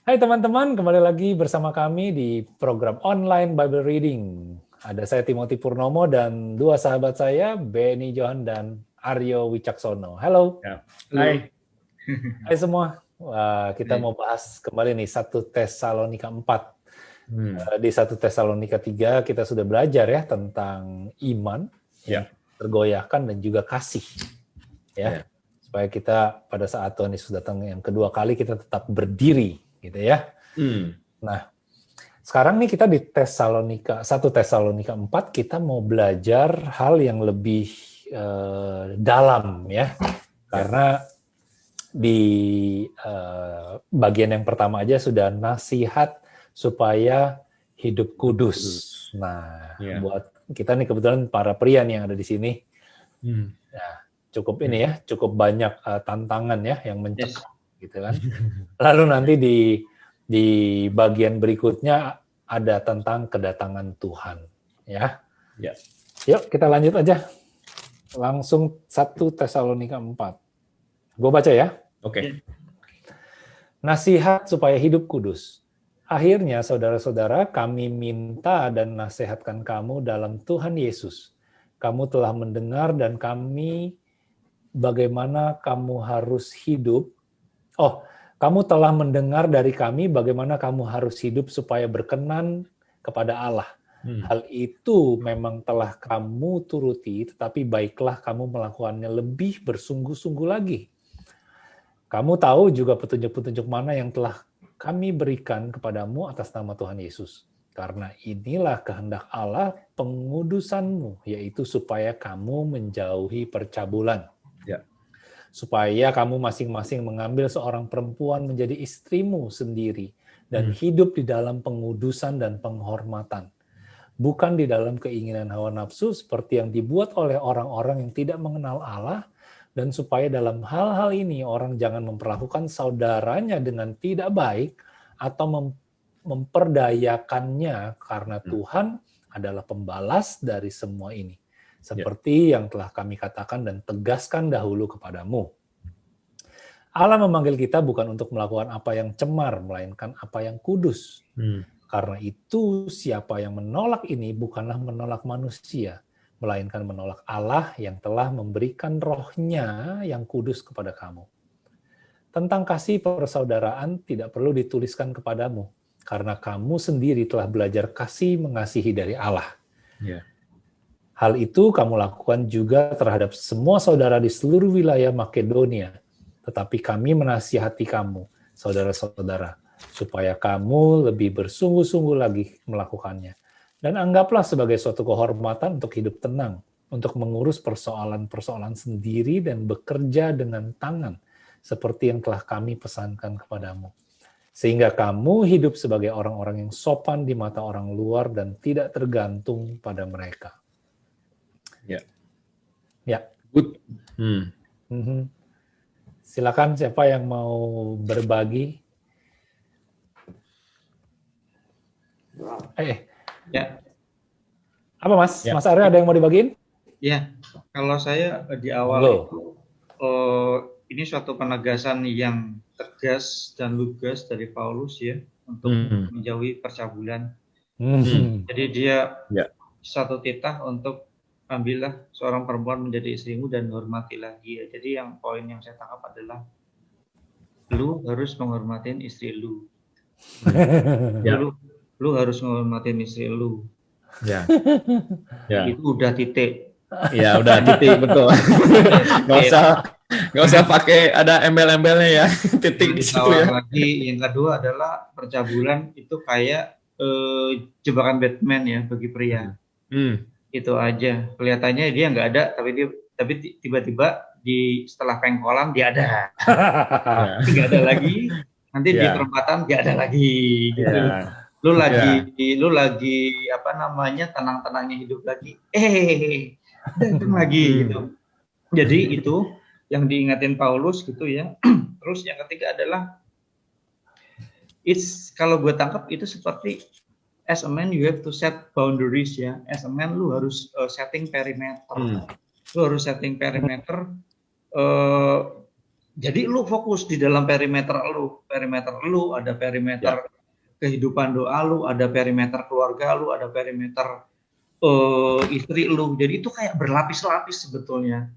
Hai teman-teman, kembali lagi bersama kami di program online Bible Reading. Ada saya Timothy Purnomo dan dua sahabat saya, Benny Johan dan Aryo Wicaksono. Halo. Ya. Halo. Hai. Hai semua. Wah, kita mau bahas kembali nih 1 Tesalonika 4. Di 1 Tesalonika 3 kita sudah belajar ya tentang iman yang tergoyahkan dan juga kasih. Ya. Supaya kita pada saat Tuhan Yesus datang yang kedua kali kita tetap berdiri gitu ya. Nah, sekarang nih kita di 1 Tesalonika 4 kita mau belajar hal yang lebih dalam ya. Karena di bagian yang pertama aja sudah nasihat supaya hidup kudus. Nah, buat kita nih kebetulan para pria nih yang ada di sini. Nah, cukup ini ya, cukup banyak tantangan ya yang mencekam gitu kan. Lalu nanti di bagian berikutnya ada tentang kedatangan Tuhan ya. Yuk kita lanjut aja. Langsung 1 Tesalonika 4. Gue baca ya. Oke. Nasihat supaya hidup kudus. Akhirnya saudara-saudara, kami minta dan nasihatkan kamu dalam Tuhan Yesus. Kamu telah mendengar dan kami bagaimana kamu harus hidup. Kamu telah mendengar dari kami bagaimana kamu harus hidup supaya berkenan kepada Allah. Hal itu memang telah kamu turuti, tetapi baiklah kamu melakukannya lebih bersungguh-sungguh lagi. Kamu tahu juga petunjuk-petunjuk mana yang telah kami berikan kepadamu atas nama Tuhan Yesus. Karena inilah kehendak Allah pengudusanmu, yaitu supaya kamu menjauhi percabulan. Supaya kamu masing-masing mengambil seorang perempuan menjadi istrimu sendiri dan hidup di dalam pengudusan dan penghormatan. Bukan di dalam keinginan hawa nafsu seperti yang dibuat oleh orang-orang yang tidak mengenal Allah, dan supaya dalam hal-hal ini orang jangan memperlakukan saudaranya dengan tidak baik atau memperdayakannya karena Tuhan adalah pembalas dari semua ini. Seperti yang telah kami katakan dan tegaskan dahulu kepadamu. Allah memanggil kita bukan untuk melakukan apa yang cemar, melainkan apa yang kudus. Karena itu siapa yang menolak ini bukanlah menolak manusia, melainkan menolak Allah yang telah memberikan rohnya yang kudus kepada kamu. Tentang kasih persaudaraan tidak perlu dituliskan kepadamu, karena kamu sendiri telah belajar kasih mengasihi dari Allah. Hal itu kamu lakukan juga terhadap semua saudara di seluruh wilayah Makedonia. Tetapi kami menasihati kamu, saudara-saudara, supaya kamu lebih bersungguh-sungguh lagi melakukannya. Dan anggaplah sebagai suatu kehormatan untuk hidup tenang, untuk mengurus persoalan-persoalan sendiri dan bekerja dengan tangan, seperti yang telah kami pesankan kepadamu. Sehingga kamu hidup sebagai orang-orang yang sopan di mata orang luar dan tidak tergantung pada mereka. Ya. Good. Silakan siapa yang mau berbagi? Apa Mas? Mas Aryo ada yang mau dibagiin? Ya, kalau saya di awal itu ini suatu penegasan yang tegas dan lugas dari Paulus ya untuk menjauhi percabulan. Jadi dia satu titah untuk ambillah seorang perempuan menjadi istrimu dan hormatilah dia. Jadi yang poin yang saya tangkap adalah lu harus menghormatin istri lu. Lu harus menghormatin istri lu. Itu udah titik. Ya udah titik betul. Nggak usah pakai ada embel-embelnya ya. Titik di situ ya. Lagi yang kedua adalah percabulan itu kayak jebakan Batman ya bagi pria. Itu aja. Kelihatannya dia nggak ada, tapi tiba-tiba setelah pengkolan dia ada. Nggak ada lagi. Nanti di perempatan dia ada lagi. Gitu. Lu lagi apa namanya tenang-tenangnya hidup lagi. Datang lagi gitu. Jadi itu yang diingatin Paulus gitu ya. Terus yang ketiga adalah kalau gue tangkap itu seperti as a man you have to set boundaries ya. As a man lu harus setting perimeter. Lu harus setting perimeter Jadi lu fokus di dalam perimeter lu ada perimeter kehidupan doa lu, ada perimeter keluarga lu, ada perimeter istri lu. Jadi itu kayak berlapis-lapis sebetulnya.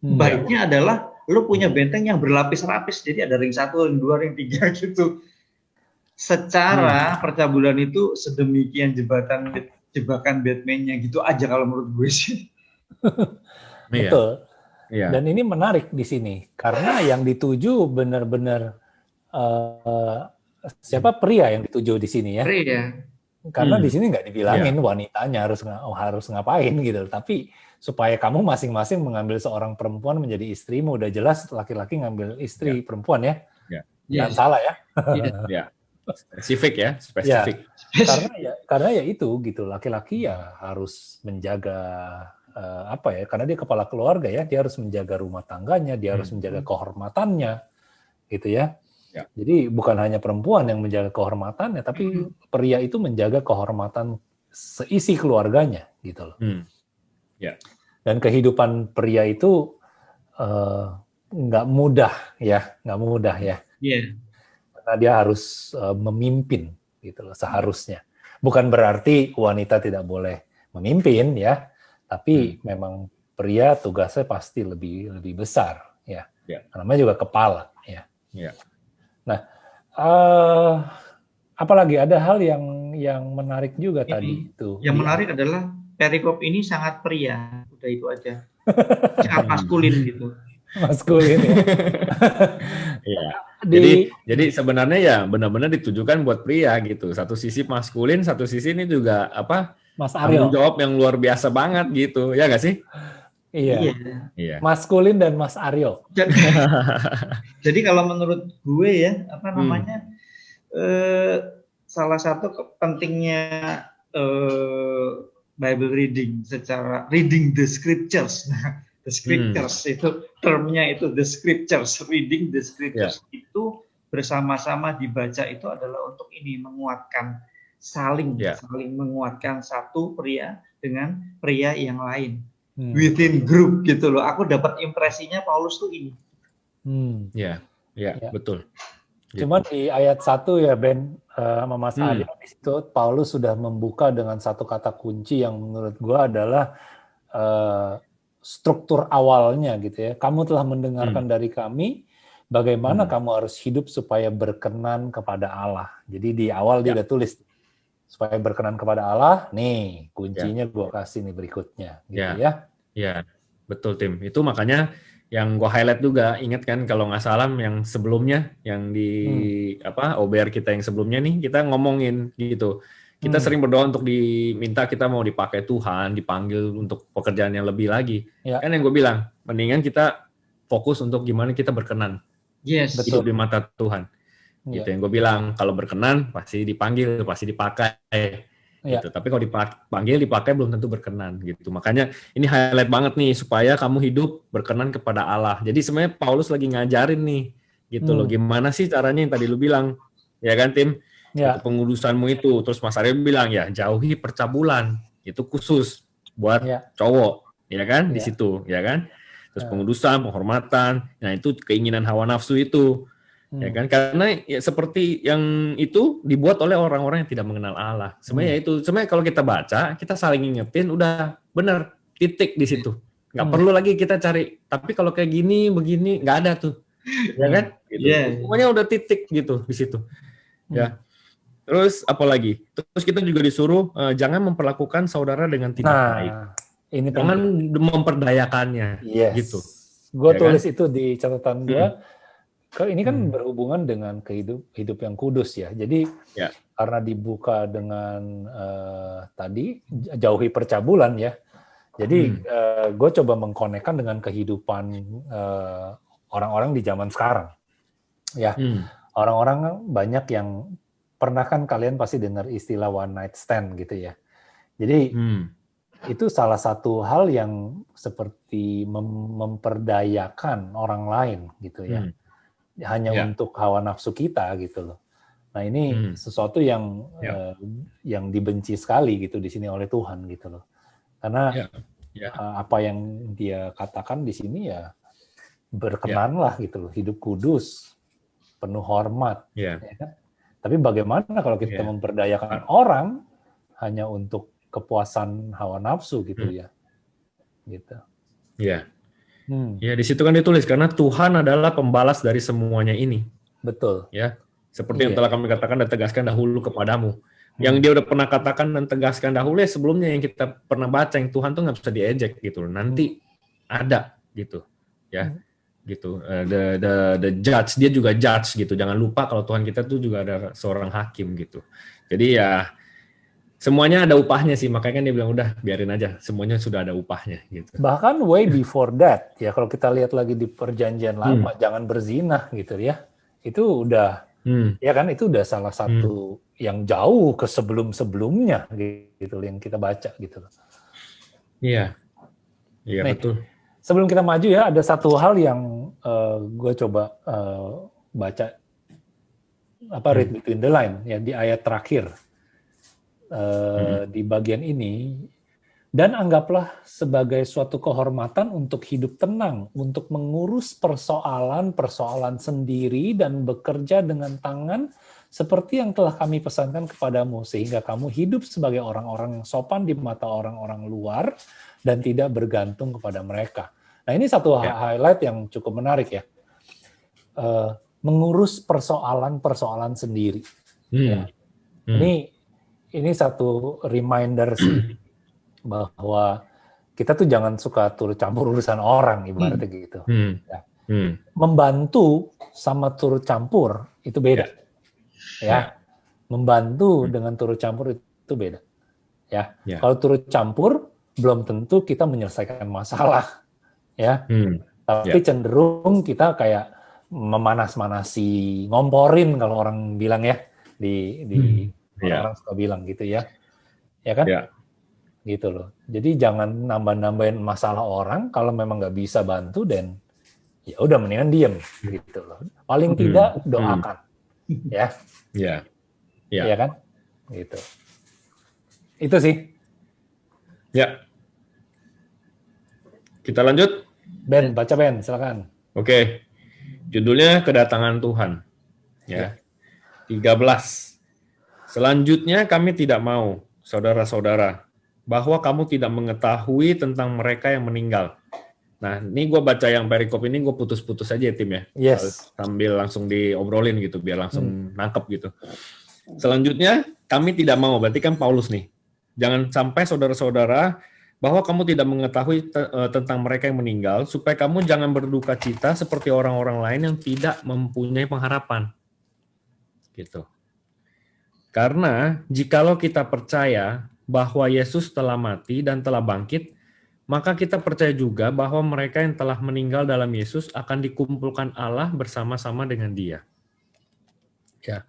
Baiknya adalah lu punya benteng yang berlapis-lapis. Jadi ada ring 1, ring 2, ring 3 gitu. Secara percabulan itu sedemikian jebakan Batman-nya gitu aja kalau menurut gue sih. Betul. Dan ini menarik di sini karena yang dituju benar-benar siapa pria yang dituju di sini ya? Pria. Karena di sini nggak dibilangin wanitanya harus ngapain gitu, tapi supaya kamu masing-masing mengambil seorang perempuan menjadi istrimu, udah jelas laki-laki ngambil istri perempuan ya, jangan salah ya. Spesifik ya, spesifik. Karena ya itu gitu, laki-laki ya harus menjaga karena dia kepala keluarga ya, dia harus menjaga rumah tangganya, dia harus menjaga kehormatannya, gitu ya. Jadi bukan hanya perempuan yang menjaga kehormatannya, tapi pria itu menjaga kehormatan seisi keluarganya, gitu loh. Dan kehidupan pria itu nggak mudah ya. Karena dia harus memimpin, gitu loh, seharusnya. Bukan berarti wanita tidak boleh memimpin ya. Tapi memang pria tugasnya pasti lebih besar ya. Namanya juga kepala ya. Nah, apalagi ada hal yang menarik juga tadi itu. Yang menarik adalah perikop ini sangat pria. Udah itu aja. Sangat maskulin gitu. Maskulin ya. Jadi sebenarnya ya benar-benar ditujukan buat pria gitu. Satu sisi maskulin, satu sisi ini juga Mas Aryo. Tanggung jawab yang luar biasa banget gitu, ya nggak sih? Iya. Maskulin dan Mas Aryo. Jadi kalau menurut gue ya, salah satu pentingnya Bible reading secara reading the scriptures. Nah, the scriptures itu termnya itu the scriptures, reading the scriptures itu bersama-sama dibaca itu adalah untuk ini menguatkan saling menguatkan satu pria dengan pria yang lain within group gitu loh. Aku dapat impresinya Paulus tuh ini. Betul. Cuman di ayat 1 ya Ben sama Mas Aryo di situ Paulus sudah membuka dengan satu kata kunci yang menurut gua adalah struktur awalnya gitu ya. Kamu telah mendengarkan dari kami bagaimana kamu harus hidup supaya berkenan kepada Allah. Jadi di awal dia udah tulis supaya berkenan kepada Allah, nih kuncinya gue kasih nih berikutnya, gitu ya. Iya, betul Tim. Itu makanya yang gue highlight juga, ingat kan kalau nggak salah yang sebelumnya, yang di OBR kita yang sebelumnya nih, kita ngomongin gitu. Kita sering berdoa untuk diminta kita mau dipakai Tuhan, dipanggil untuk pekerjaan yang lebih lagi. Kan yang gue bilang, mendingan kita fokus untuk gimana kita berkenan. Hidup di mata Tuhan. Gitu yang gue bilang, kalau berkenan pasti dipanggil, pasti dipakai gitu. Tapi kalau dipakai belum tentu berkenan gitu. Makanya ini highlight banget nih supaya kamu hidup berkenan kepada Allah. Jadi sebenarnya Paulus lagi ngajarin nih gitu loh, gimana sih caranya yang tadi lu bilang, ya kan Tim? Itu pengudusanmu itu. Terus Mas Aryo bilang ya jauhi percabulan, itu khusus buat cowok, ya kan? Di situ, ya kan? Terus pengudusan, penghormatan, nah itu keinginan hawa nafsu itu. Ya kan, karena ya seperti yang itu dibuat oleh orang-orang yang tidak mengenal Allah. Sebenarnya itu, sebenarnya kalau kita baca, kita saling ingetin, udah bener titik di situ. Nggak perlu lagi kita cari. Tapi kalau kayak gini, begini, nggak ada tuh, ya kan? Gitu. Pokoknya udah titik gitu di situ. Ya. Terus apalagi? Terus kita juga disuruh jangan memperlakukan saudara dengan tidak baik. Jangan memperdayakannya. Gitu. Gue tulis itu di catatan gue. Ini kan berhubungan dengan hidup yang kudus ya. Jadi karena dibuka dengan tadi jauhi percabulan ya. Jadi gue coba mengkonekkan dengan kehidupan orang-orang di zaman sekarang. Ya, orang-orang banyak yang pernah kan kalian pasti dengar istilah one night stand gitu ya. Jadi itu salah satu hal yang seperti memperdayakan orang lain gitu ya. Hanya untuk hawa nafsu kita gitu loh. Nah ini sesuatu yang dibenci sekali gitu di sini oleh Tuhan gitu loh. Karena apa yang dia katakan di sini ya berkenanlah gitu loh, hidup kudus, penuh hormat. Ya. Ya kan? Tapi bagaimana kalau kita Ya. memperdayakan orang hanya untuk kepuasan hawa nafsu gitu ya, gitu. Ya. Ya, di situ kan ditulis karena Tuhan adalah pembalas dari semuanya ini. Betul. Ya, seperti yang Iya. telah kami katakan dan tegaskan dahulu kepadamu. Yang dia udah pernah katakan dan tegaskan dahulu ya sebelumnya yang kita pernah baca, yang Tuhan tuh nggak bisa diejek gitu. Nanti ada gitu, ya, gitu. The judge, dia juga judge gitu. Jangan lupa kalau Tuhan kita tuh juga ada seorang hakim gitu. Jadi ya semuanya ada upahnya sih, makanya kan dia bilang udah biarin aja, semuanya sudah ada upahnya gitu. Bahkan way before that, ya kalau kita lihat lagi di perjanjian lama, jangan berzina gitu ya, itu udah, ya kan itu udah salah satu yang jauh ke sebelum-sebelumnya gitu yang kita baca gitu. Iya, iya betul. Sebelum kita maju ya, ada satu hal yang gue coba baca read between the line ya di ayat terakhir. Di bagian ini, dan anggaplah sebagai suatu kehormatan untuk hidup tenang, untuk mengurus persoalan-persoalan sendiri dan bekerja dengan tangan seperti yang telah kami pesankan kepadamu, sehingga kamu hidup sebagai orang-orang yang sopan di mata orang-orang luar dan tidak bergantung kepada mereka. Nah ini satu highlight yang cukup menarik ya, mengurus persoalan-persoalan sendiri. Ya. Ini satu reminder sih bahwa kita tuh jangan suka turut campur urusan orang ibaratnya gitu. Ya. Membantu sama turut campur itu beda. Ya. Membantu dengan turut campur itu beda. Ya. Kalau turut campur belum tentu kita menyelesaikan masalah. Ya. Tapi cenderung kita kayak memanas-manasi, ngomporin kalau orang bilang ya di orang suka bilang gitu ya kan? Gitu loh. Jadi jangan nambah-nambahin masalah orang. Kalau memang nggak bisa bantu, dan ya udah mendingan diem gitu loh. Paling tidak doakan, ya. Ya kan? Gitu. Itu sih. Ya. Kita lanjut. Ben, baca Ben, silakan. Oke. Judulnya Kedatangan Tuhan. Ya. 13. Selanjutnya kami tidak mau, saudara-saudara, bahwa kamu tidak mengetahui tentang mereka yang meninggal. Nah, ini gue baca yang perikop ini, gue putus-putus aja ya tim ya. Yes. Sambil langsung diobrolin gitu, biar langsung nangkep gitu. Selanjutnya, kami tidak mau, berarti kan Paulus nih. Jangan sampai saudara-saudara, bahwa kamu tidak mengetahui tentang mereka yang meninggal, supaya kamu jangan berduka cita seperti orang-orang lain yang tidak mempunyai pengharapan. Gitu. Karena jikalau kita percaya bahwa Yesus telah mati dan telah bangkit, maka kita percaya juga bahwa mereka yang telah meninggal dalam Yesus akan dikumpulkan Allah bersama-sama dengan Dia. Ya.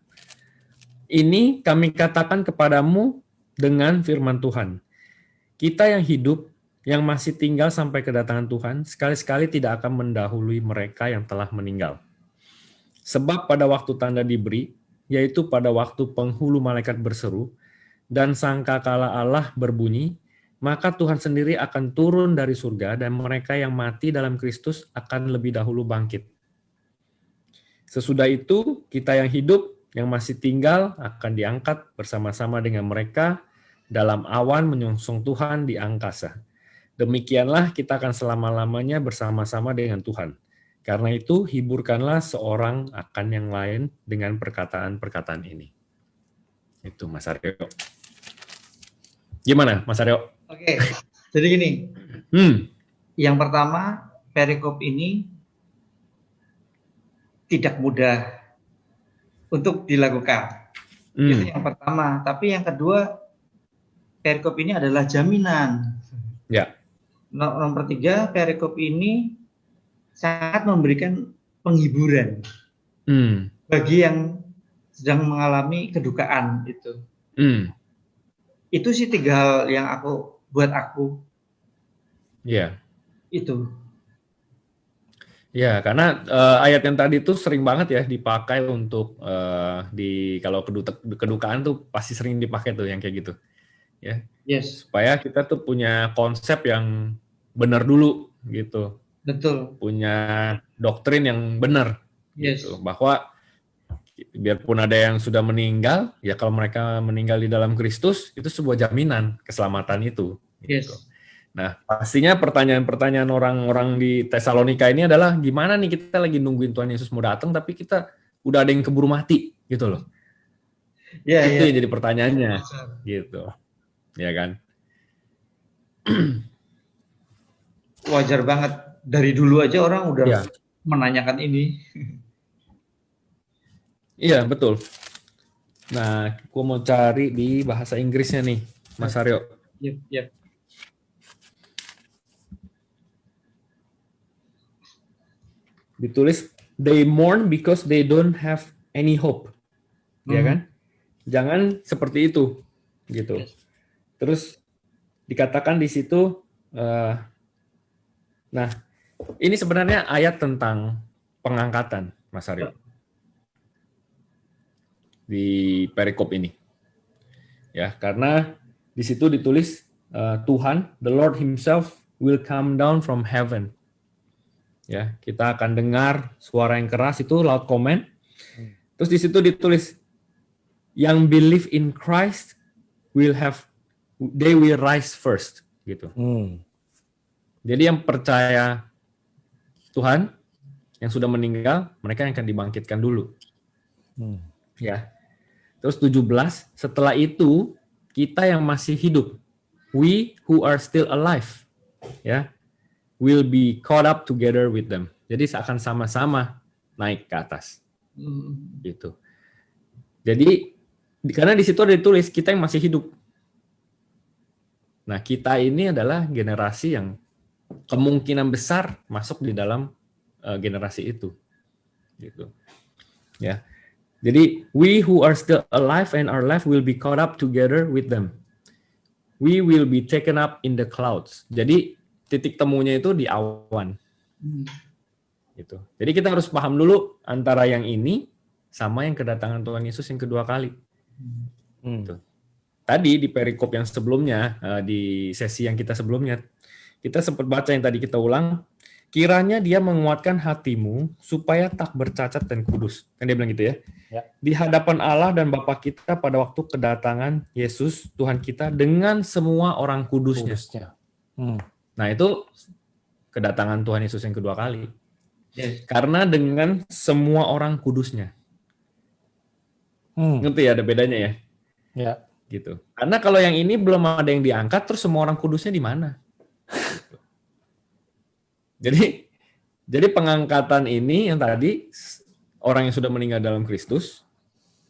Ini kami katakan kepadamu dengan firman Tuhan. Kita yang hidup, yang masih tinggal sampai kedatangan Tuhan, sekali-sekali tidak akan mendahului mereka yang telah meninggal. Sebab pada waktu tanda diberi, yaitu pada waktu penghulu malaikat berseru, dan sangkakala Allah berbunyi, maka Tuhan sendiri akan turun dari surga, dan mereka yang mati dalam Kristus akan lebih dahulu bangkit. Sesudah itu, kita yang hidup, yang masih tinggal, akan diangkat bersama-sama dengan mereka dalam awan menyongsong Tuhan di angkasa. Demikianlah kita akan selama-lamanya bersama-sama dengan Tuhan. Karena itu, hiburkanlah seorang akan yang lain dengan perkataan-perkataan ini. Itu Mas Aryo. Gimana Mas Aryo? Oke, jadi gini. Yang pertama, perikop ini tidak mudah untuk dilakukan. Itu yang pertama. Tapi yang kedua, perikop ini adalah jaminan. Ya. Nomor 3, perikop ini sangat memberikan penghiburan bagi yang sedang mengalami kedukaan itu. Itu sih 3 hal yang buat aku. Iya. Itu. Ya, karena ayat yang tadi itu sering banget ya dipakai untuk kalau kedukaan tuh pasti sering dipakai tuh yang kayak gitu. Ya. Yes. Supaya kita tuh punya konsep yang benar dulu gitu. Betul. Punya doktrin yang benar. Yes. Gitu. Bahwa biarpun ada yang sudah meninggal, ya kalau mereka meninggal di dalam Kristus, itu sebuah jaminan keselamatan itu. Gitu. Yes. Nah, pastinya pertanyaan-pertanyaan orang-orang di Tesalonika ini adalah gimana nih kita lagi nungguin Tuhan Yesus mau datang, tapi kita udah ada yang keburu mati, gitu loh. Ya, Itu ya. yang jadi pertanyaannya, gitu. Ya kan? Wajar banget. Dari dulu aja orang udah Ya. menanyakan ini. Iya, betul. Nah, aku mau cari di bahasa Inggrisnya nih, Mas Aryo. Yep, yep. Ditulis, they mourn because they don't have any hope. Ya kan? Jangan seperti itu, gitu. Yes. Terus dikatakan di situ, nah, ini sebenarnya ayat tentang pengangkatan, Mas Aryo. Di perikop ini. Ya, karena di situ ditulis Tuhan, the Lord himself will come down from heaven. Ya, kita akan dengar suara yang keras itu loud comment. Terus di situ ditulis yang believe in Christ they will rise first, gitu. Jadi yang percaya Tuhan yang sudah meninggal, mereka yang akan dibangkitkan dulu. Ya. Terus 17, setelah itu kita yang masih hidup, we who are still alive, ya, will be caught up together with them. Jadi akan sama-sama naik ke atas. Gitu. Jadi karena di situ ada ditulis kita yang masih hidup. Nah, kita ini adalah generasi yang kemungkinan besar masuk di dalam generasi itu. Gitu. Ya. Jadi, we who are still alive and are left will be caught up together with them. We will be taken up in the clouds. Jadi, titik temunya itu di awan. Gitu. Jadi, kita harus paham dulu antara yang ini sama yang kedatangan Tuhan Yesus yang kedua kali. Gitu. Tadi di perikop yang sebelumnya, di sesi yang kita sebelumnya, kita sempat baca yang tadi kita ulang, kiranya dia menguatkan hatimu supaya tak bercacat dan kudus. Kan dia bilang gitu ya. Di hadapan Allah dan Bapa kita pada waktu kedatangan Yesus, Tuhan kita, dengan semua orang kudusnya. Nah, itu kedatangan Tuhan Yesus yang kedua kali. Yes. Karena dengan semua orang kudusnya. Ngerti ya, ada bedanya ya? Ya. Gitu. Karena kalau yang ini belum ada yang diangkat, terus semua orang kudusnya di mana? Jadi pengangkatan ini yang tadi orang yang sudah meninggal dalam Kristus,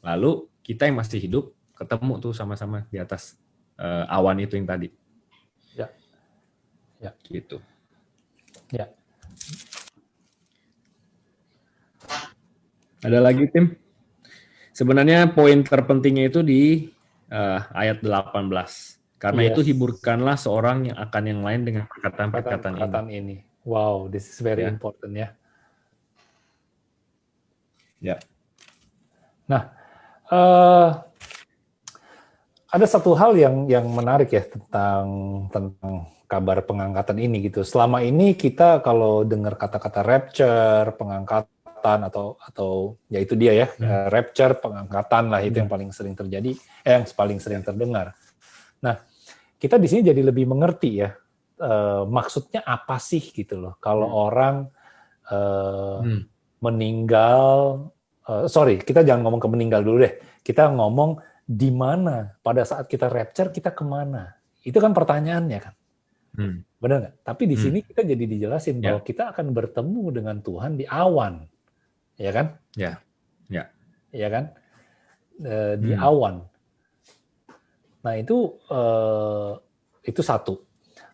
lalu kita yang masih hidup ketemu tuh sama-sama di atas awan itu yang tadi. Ya. Ya. Gitu. Ya. Ada lagi, Tim? Sebenarnya poin terpentingnya itu di ayat 18. Karena itu hiburkanlah seorang yang akan yang lain dengan perkataan-perkataan ini. Wow, this is very important ya. Ya. Nah, ada satu hal yang menarik ya tentang kabar pengangkatan ini gitu. Selama ini kita kalau dengar kata-kata rapture, pengangkatan atau ya itu dia ya, rapture, pengangkatan lah itu yang paling sering terjadi, yang paling sering terdengar. Nah, kita di sini jadi lebih mengerti ya. Maksudnya apa sih gitu loh kalau orang meninggal, kita jangan ngomong ke meninggal dulu deh, kita ngomong di mana pada saat kita rapture kita kemana, itu kan pertanyaannya kan, benar nggak? Tapi di sini kita jadi dijelasin bahwa kita akan bertemu dengan Tuhan di awan, ya kan? Ya kan? Di awan. Nah itu satu.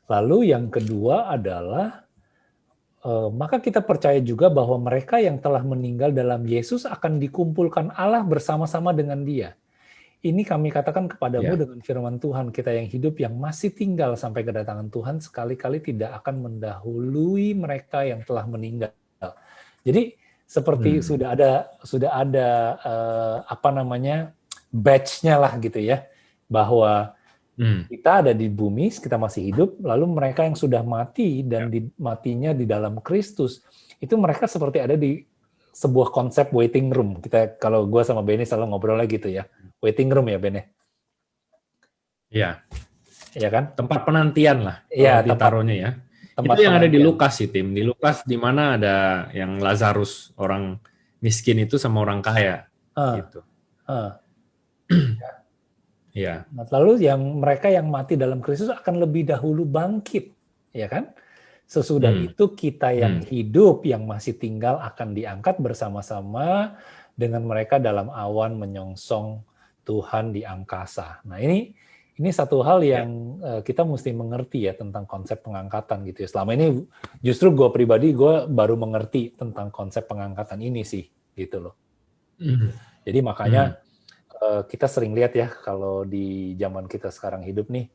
Lalu yang kedua adalah, maka kita percaya juga bahwa mereka yang telah meninggal dalam Yesus akan dikumpulkan Allah bersama-sama dengan Dia. Ini kami katakan kepadamu dengan firman Tuhan, kita yang hidup yang masih tinggal sampai kedatangan Tuhan sekali-kali tidak akan mendahului mereka yang telah meninggal. Jadi seperti sudah ada badge-nya lah gitu ya, bahwa Kita ada di bumi, kita masih hidup, lalu mereka yang sudah mati dan matinya di dalam Kristus, itu mereka seperti ada di sebuah konsep waiting room. Kita, kalau gue sama Benny selalu ngobrol lagi gitu ya, waiting room ya Benny. Iya. Iya kan? Tempat penantian lah. Iya, ditaruhnya ya. Itu yang ada di Lukas sih, Tim. Di Lukas di mana ada yang Lazarus, orang miskin itu sama orang kaya. Gitu. Ya. Lalu mereka yang mati dalam Kristus akan lebih dahulu bangkit, ya kan? Sesudah itu kita yang hidup, yang masih tinggal akan diangkat bersama-sama dengan mereka dalam awan menyongsong Tuhan di angkasa. Nah ini satu hal yang kita mesti mengerti ya tentang konsep pengangkatan gitu ya. Selama ini justru gue pribadi gue baru mengerti tentang konsep pengangkatan ini sih gitu loh. Jadi makanya kita sering lihat ya kalau di zaman kita sekarang hidup nih,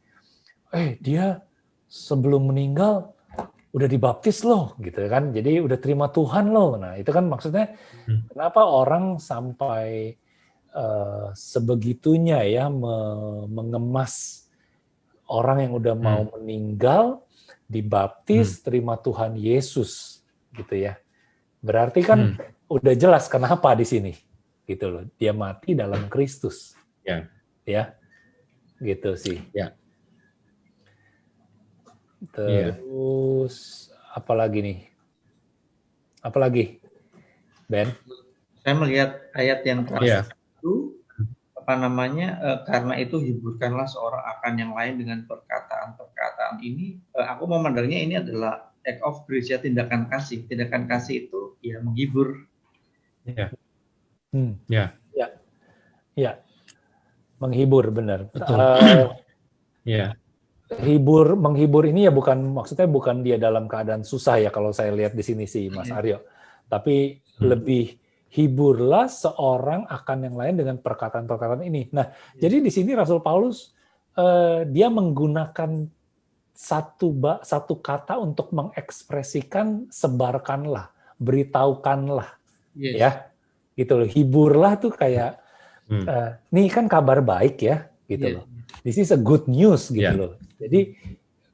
dia sebelum meninggal udah dibaptis loh gitu kan, jadi udah terima Tuhan loh. Nah itu kan maksudnya kenapa orang sampai sebegitunya ya mengemas orang yang udah mau meninggal dibaptis terima Tuhan Yesus gitu ya. Berarti kan udah jelas kenapa di sini gitu loh. Dia mati dalam Kristus. Ya. Ya. Gitu sih. Ya. Terus apalagi nih? Apalagi? Ben? Saya melihat ayat yang terakhir itu karena itu hiburkanlah seorang akan yang lain dengan perkataan-perkataan ini. Aku memandangnya ini adalah act of grace ya, tindakan kasih. Tindakan kasih itu ya menghibur. Ya. Ya. Menghibur benar. Menghibur ini ya maksudnya bukan dia dalam keadaan susah ya kalau saya lihat di sini sih Mas Aryo. Tapi lebih hiburlah seorang akan yang lain dengan perkataan-perkataan ini. Nah, jadi di sini Rasul Paulus dia menggunakan satu kata untuk mengekspresikan sebarkanlah, beritahukanlah. Ya. Gitu loh. Hiburlah tuh kayak nih kan kabar baik ya, gitu loh. This is a good news gitu loh. Jadi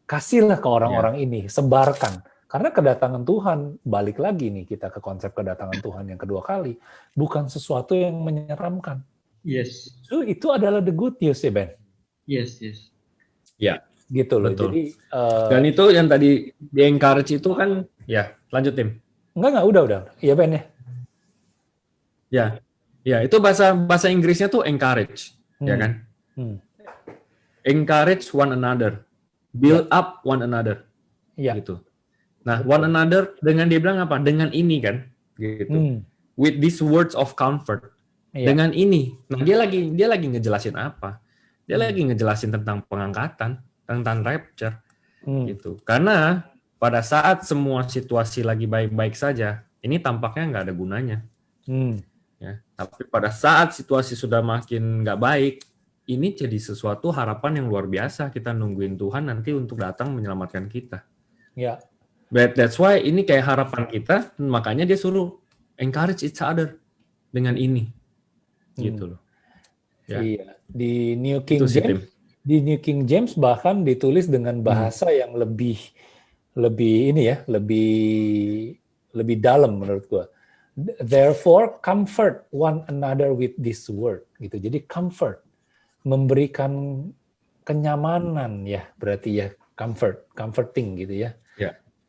kasihlah ke orang-orang ini, sebarkan. Karena kedatangan Tuhan, balik lagi nih kita ke konsep kedatangan Tuhan yang kedua kali, bukan sesuatu yang menyeramkan. Yes. So, itu adalah the good news ya Ben. Yes. Ya. Gitu loh. Betul. Jadi dan itu yang tadi di encourage itu kan, ya lanjut Tim. Enggak, udah. Iya Ben ya. Ya itu bahasa Inggrisnya tuh encourage, ya kan? Encourage one another, build up one another, gitu. Nah, one another dengan dia bilang apa? Dengan ini kan, gitu. With these words of comfort, dengan ini. Nah, dia lagi ngejelasin apa? Dia lagi ngejelasin tentang pengangkatan, tentang rapture, gitu. Karena pada saat semua situasi lagi baik-baik saja, ini tampaknya nggak ada gunanya. Ya, tapi pada saat situasi sudah makin nggak baik, ini jadi sesuatu harapan yang luar biasa. Kita nungguin Tuhan nanti untuk datang menyelamatkan kita. Ya. But that's why ini kayak harapan kita, makanya dia suruh encourage each other dengan ini, gitu loh. Ya. Iya. Di New King James bahkan ditulis dengan bahasa yang lebih dalam menurut gua. Therefore, comfort one another with this word. Gitu. Jadi comfort, memberikan kenyamanan ya, berarti ya comforting gitu ya.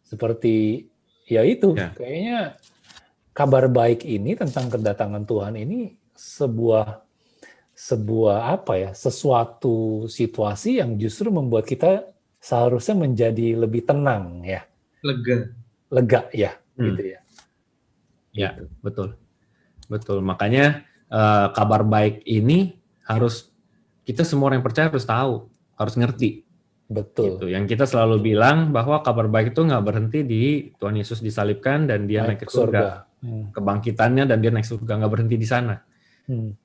Seperti ya itu, kayaknya kabar baik ini tentang kedatangan Tuhan ini sesuatu situasi yang justru membuat kita seharusnya menjadi lebih tenang ya. Lega ya, gitu ya. Ya, betul. Makanya kabar baik ini harus kita semua orang yang percaya harus tahu, harus ngerti. Betul. Gitu. Yang kita selalu bilang bahwa kabar baik itu nggak berhenti di Tuhan Yesus disalibkan dan dia naik ke surga. Kebangkitannya dan dia naik surga, nggak berhenti di sana.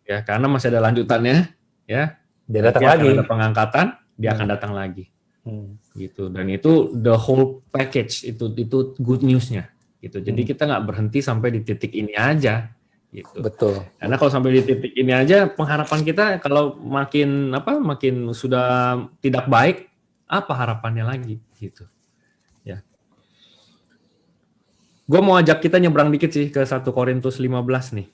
Ya, karena masih ada lanjutannya. Ya, dia datang lagi. Akan ada pengangkatan, dia akan datang lagi. Gitu. Dan itu the whole package itu good newsnya. Gitu. Jadi kita nggak berhenti sampai di titik ini aja, gitu. Betul. Karena kalau sampai di titik ini aja, pengharapan kita kalau makin sudah tidak baik, apa harapannya lagi gitu. Ya. Gue mau ajak kita nyebrang dikit sih ke 1 Korintus 15 nih.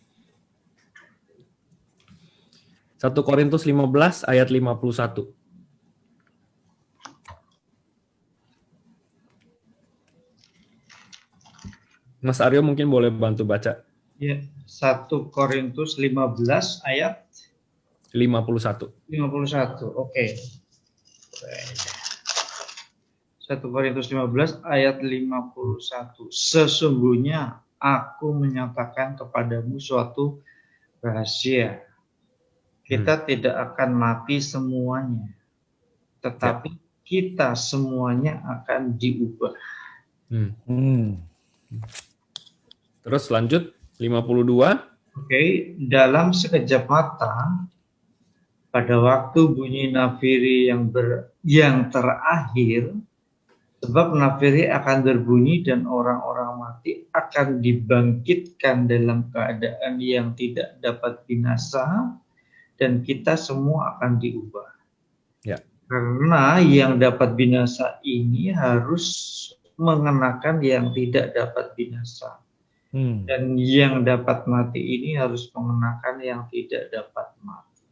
1 Korintus 15 ayat 51. Mas Aryo mungkin boleh bantu baca. Ya, 1 Korintus 15 ayat 51. 51. Oke. 1 Korintus 15 ayat 51. Sesungguhnya aku menyatakan kepadamu suatu rahasia. Kita tidak akan mati semuanya, tetapi kita semuanya akan diubah. Terus lanjut 52. Oke, dalam sekejap mata, pada waktu bunyi nafiri yang terakhir, sebab nafiri akan berbunyi dan orang-orang mati akan dibangkitkan dalam keadaan yang tidak dapat binasa, dan kita semua akan diubah. Ya. Karena yang dapat binasa ini harus mengenakan yang tidak dapat binasa. Dan yang dapat mati ini harus mengenakan yang tidak dapat mati.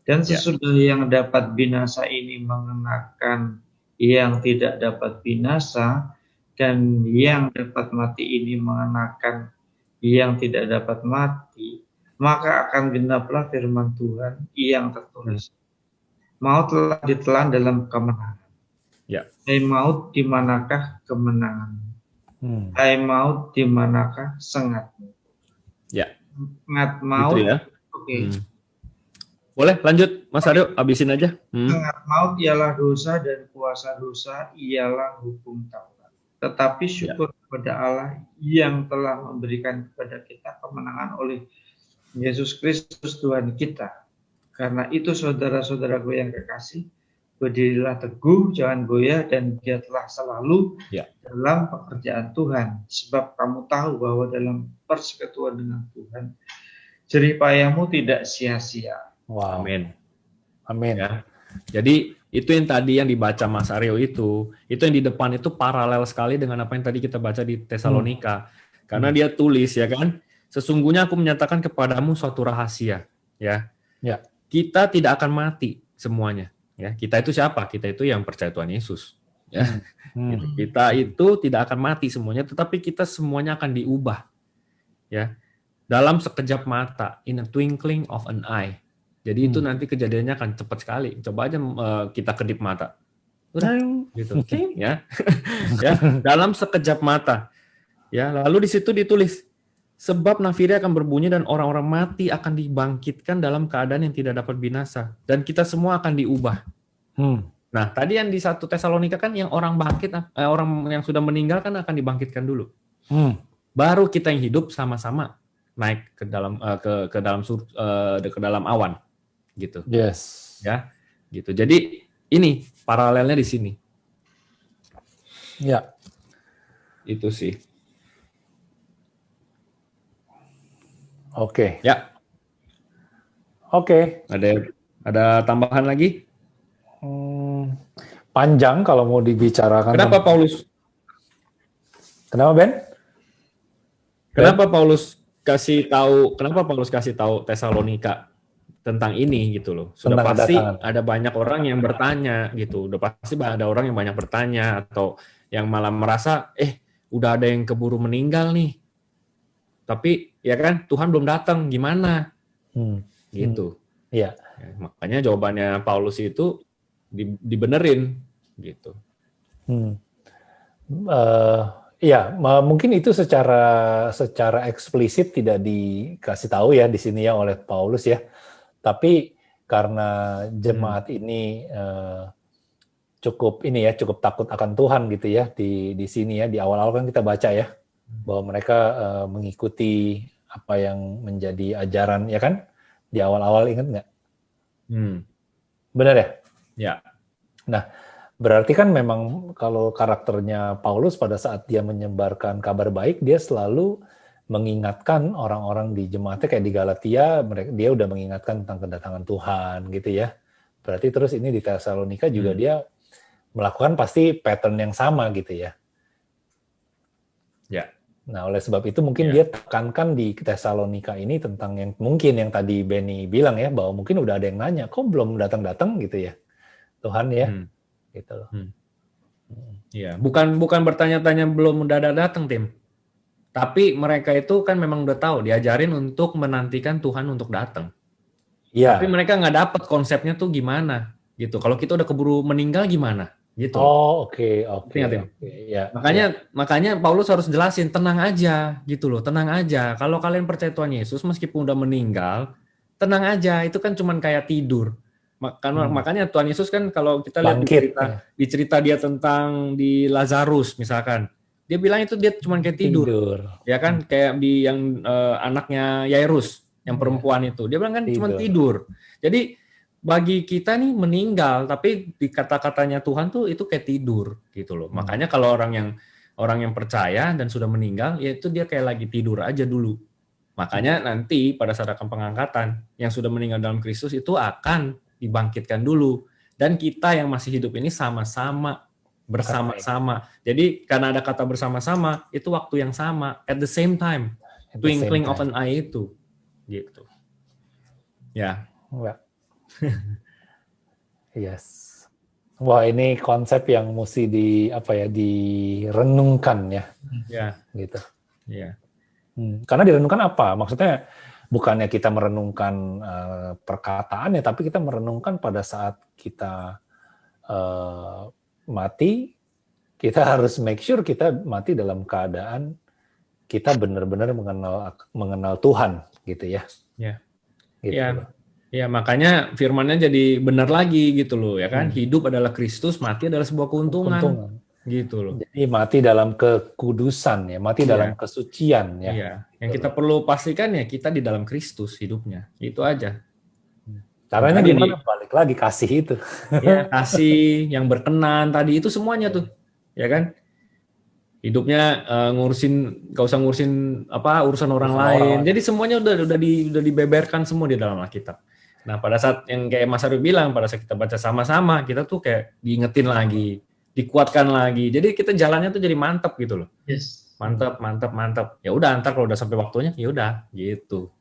Dan sesudah yang dapat binasa ini mengenakan yang tidak dapat binasa, dan yang dapat mati ini mengenakan yang tidak dapat mati, maka akan genaplah firman Tuhan yang tertulis. Maut telah ditelan dalam kemenangan. Hai maut, di manakah kemenangan? Hai maut, di manakah sengatmu? Sengat maut. Gitu ya. Oke. Boleh lanjut Mas Aryo, habisin aja. Sengat maut ialah dosa, dan kuasa dosa ialah hukum Taurat. Tetapi syukur kepada Allah yang telah memberikan kepada kita kemenangan oleh Yesus Kristus Tuhan kita. Karena itu saudara-saudaraku yang kekasih, berdirilah teguh, jangan goyah, dan giatlah selalu dalam pekerjaan Tuhan. Sebab kamu tahu bahwa dalam persekutuan dengan Tuhan, jerih payahmu tidak sia-sia. Wow. Amin. Amin. Ya. Jadi itu yang tadi yang dibaca Mas Aryo itu yang di depan itu paralel sekali dengan apa yang tadi kita baca di Tesalonika. Karena dia tulis ya kan, sesungguhnya aku menyatakan kepadamu suatu rahasia, ya. Kita tidak akan mati semuanya, ya. Kita itu siapa? Kita itu yang percaya Tuhan Yesus, ya. Kita itu tidak akan mati semuanya, tetapi kita semuanya akan diubah, ya. Dalam sekejap mata, in a twinkling of an eye. Jadi itu nanti kejadiannya akan cepat sekali. Coba aja kita kedip mata, gitu, ya. Ya, dalam sekejap mata, ya. Lalu di situ ditulis, sebab nafiri akan berbunyi dan orang-orang mati akan dibangkitkan dalam keadaan yang tidak dapat binasa, dan kita semua akan diubah. Nah, tadi yang di 1 Tesalonika kan yang orang bangkit, orang yang sudah meninggal kan akan dibangkitkan dulu. Baru kita yang hidup sama-sama naik ke dalam awan, gitu. Yes. Ya, gitu. Jadi ini paralelnya di sini. Ya. Itu sih. Oke. Ya. Oke. Ada tambahan lagi? Panjang kalau mau dibicarakan. Kenapa Paulus? Kenapa Ben? Kenapa Paulus kasih tahu Tesalonika tentang ini gitu loh. Sudah Tentang pasti kedatangan. ada banyak orang yang bertanya gitu. Udah pasti ada orang yang banyak bertanya atau yang malah merasa udah ada yang keburu meninggal nih. Tapi ya kan Tuhan belum datang, gimana? Gitu. Iya. Ya, makanya jawabannya Paulus itu dibenerin gitu. Iya, mungkin itu secara eksplisit tidak dikasih tahu ya di sini ya oleh Paulus ya. Tapi karena jemaat ini cukup takut akan Tuhan gitu ya di sini ya, di awal-awal kan kita baca ya bahwa mereka mengikuti apa yang menjadi ajaran ya kan di awal-awal, ingat nggak? Benar ya? Ya. Nah, berarti kan memang kalau karakternya Paulus pada saat dia menyebarkan kabar baik, dia selalu mengingatkan orang-orang di jemaatnya kayak di Galatia, dia udah mengingatkan tentang kedatangan Tuhan gitu ya. Berarti terus ini di Tesalonika juga dia melakukan pasti pattern yang sama gitu ya. Ya. Nah, oleh sebab itu mungkin dia tekankan di Tesalonika ini tentang yang mungkin yang tadi Benny bilang ya, bahwa mungkin udah ada yang nanya, kok belum datang-datang gitu ya Tuhan ya, gitu loh. Iya, bukan bertanya-tanya belum udah datang tim. Tapi mereka itu kan memang udah tahu, diajarin untuk menantikan Tuhan untuk datang. Iya. Tapi mereka nggak dapat konsepnya tuh gimana, gitu. Kalau kita udah keburu meninggal gimana, gitu. Oh, oke. Ya. Makanya Paulus harus jelasin, tenang aja, gitu loh, tenang aja. Kalau kalian percaya Tuhan Yesus, meskipun udah meninggal, tenang aja. Itu kan cuman kayak tidur. Makanya Tuhan Yesus kan kalau kita lihat di cerita dia tentang di Lazarus misalkan. Dia bilang itu dia cuma kayak tidur. Ya kan, kayak di yang anaknya Yairus, yang perempuan itu. Dia bilang kan cuma tidur. Jadi bagi kita nih meninggal, tapi di kata-katanya Tuhan tuh itu kayak tidur gitu loh. Makanya kalau orang yang percaya dan sudah meninggal, ya itu dia kayak lagi tidur aja dulu. Makanya nanti pada saat akan pengangkatan, yang sudah meninggal dalam Kristus itu akan dibangkitkan dulu. Dan kita yang masih hidup ini sama-sama bersama-sama. Jadi karena ada kata bersama-sama, itu waktu yang sama, at the same time, twinkling of an eye itu, gitu. Ya. Yes. Wah, ini konsep yang mesti direnungkan ya. Ya. Gitu. Ya. Karena direnungkan apa? Maksudnya bukannya kita merenungkan perkataannya, tapi kita merenungkan pada saat kita mati, kita harus make sure kita mati dalam keadaan kita benar-benar mengenal Tuhan, gitu ya. Ya. Gitu. Ya, makanya firman-nya jadi benar lagi gitu loh, ya kan? Hidup adalah Kristus, mati adalah sebuah keuntungan. Gitu loh. Jadi mati dalam kekudusan ya, mati dalam kesucian ya. Iya. Yang kita perlu pastikan ya kita di dalam Kristus hidupnya. Itu aja. Caranya gimana? Balik lagi kasih itu. Ya, kasih yang berkenan tadi itu semuanya tuh. Ya kan? Hidupnya gak usah ngurusin urusan orang lain. Jadi semuanya udah dibeberkan semua di dalam Alkitab. Nah, pada saat yang kayak Mas Arif bilang, pada saat kita baca sama-sama, kita tuh kayak diingetin lagi, dikuatkan lagi. Jadi kita jalannya tuh jadi mantap gitu loh. Yes. Mantap. Ya udah, ntar kalau udah sampai waktunya, ya udah gitu.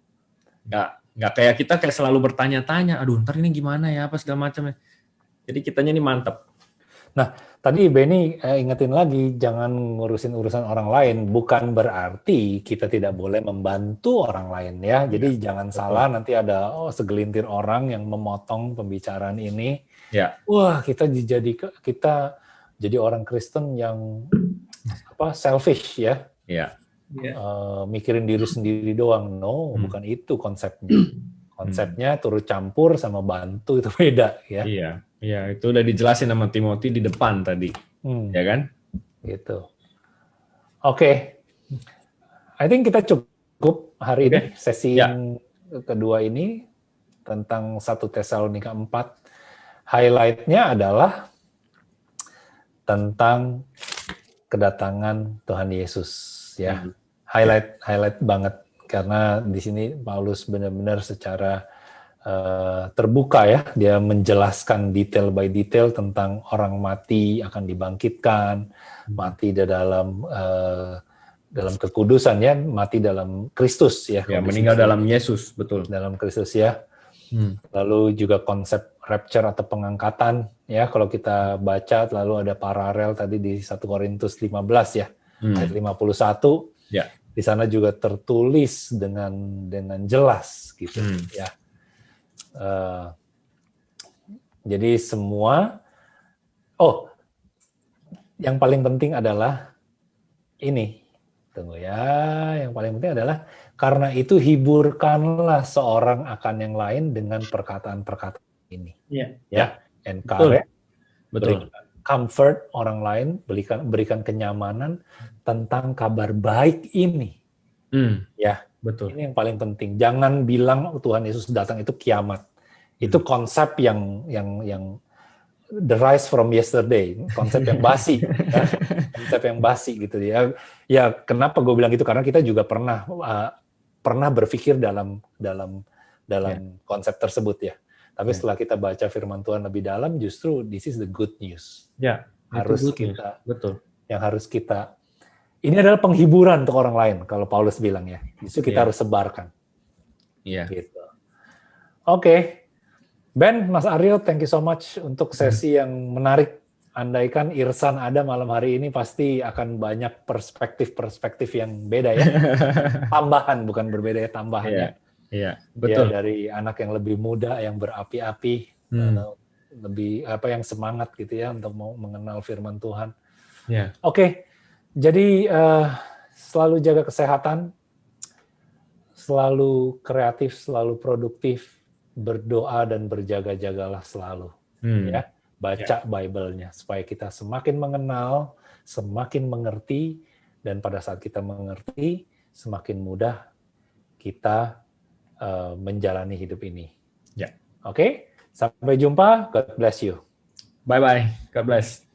Nggak kayak kita kayak selalu bertanya-tanya, aduh ntar ini gimana ya, apa segala macam ya. Jadi kitanya ini mantap. Nah, tadi Benny ingetin lagi, jangan ngurusin urusan orang lain. Bukan berarti kita tidak boleh membantu orang lain ya. Jadi jangan salah, nanti ada segelintir orang yang memotong pembicaraan ini. Ya. Wah, kita jadi orang Kristen yang selfish ya. Ya. Mikirin diri sendiri doang. No, bukan itu konsepnya. Konsepnya turut campur sama bantu itu beda ya. Iya, itu udah dijelasin sama Timothy di depan tadi. Ya kan? Gitu. Oke. I think kita cukup hari ini sesi yang kedua ini tentang 1 Tesalonika 4. Highlight-nya adalah tentang kedatangan Tuhan Yesus ya. Highlight banget karena di sini Paulus benar-benar secara terbuka ya, dia menjelaskan detail by detail tentang orang mati akan dibangkitkan, mati dalam kekudusan ya, mati dalam Kristus ya. Meninggal dalam Yesus, betul. Dalam Kristus ya. Lalu juga konsep rapture atau pengangkatan ya, kalau kita baca lalu ada paralel tadi di 1 Korintus 15 ya, ayat 51. Ya. Di sana juga tertulis dengan jelas gitu ya. Jadi semua, yang paling penting adalah ini, tunggu ya, yang paling penting adalah karena itu hiburkanlah seorang akan yang lain dengan perkataan-perkataan ini. Ya, encourage, betul. Comfort orang lain, berikan kenyamanan tentang kabar baik ini. Ya. Betul. Ini yang paling penting. Jangan bilang Tuhan Yesus datang itu kiamat. Itu konsep yang the rise from yesterday, konsep yang basi, kan? Konsep yang basi gitu ya. Ya kenapa gue bilang gitu, karena kita juga pernah berpikir dalam konsep tersebut ya. Tapi setelah kita baca firman Tuhan lebih dalam, justru this is the good news. Ya, Harus itu good news. kita, betul. yang harus kita, ini adalah penghiburan untuk orang lain, kalau Paulus bilang ya. Justru kita harus sebarkan. Iya. Gitu. Oke. Ben, Mas Aryo, thank you so much untuk sesi yang menarik. Andaikan Irsan ada malam hari ini, pasti akan banyak perspektif-perspektif yang beda ya. Tambahan, bukan berbeda ya, tambahan ya. Iya, betul. Ya, dari anak yang lebih muda, yang berapi-api, lebih yang semangat gitu ya untuk mau mengenal firman Tuhan. Iya. Oke, jadi selalu jaga kesehatan, selalu kreatif, selalu produktif, berdoa dan berjaga-jagalah selalu. Ya, baca Bible-nya supaya kita semakin mengenal, semakin mengerti, dan pada saat kita mengerti, semakin mudah kita menjalani hidup ini. Ya. Oke, sampai jumpa. God bless you. Bye-bye. God bless.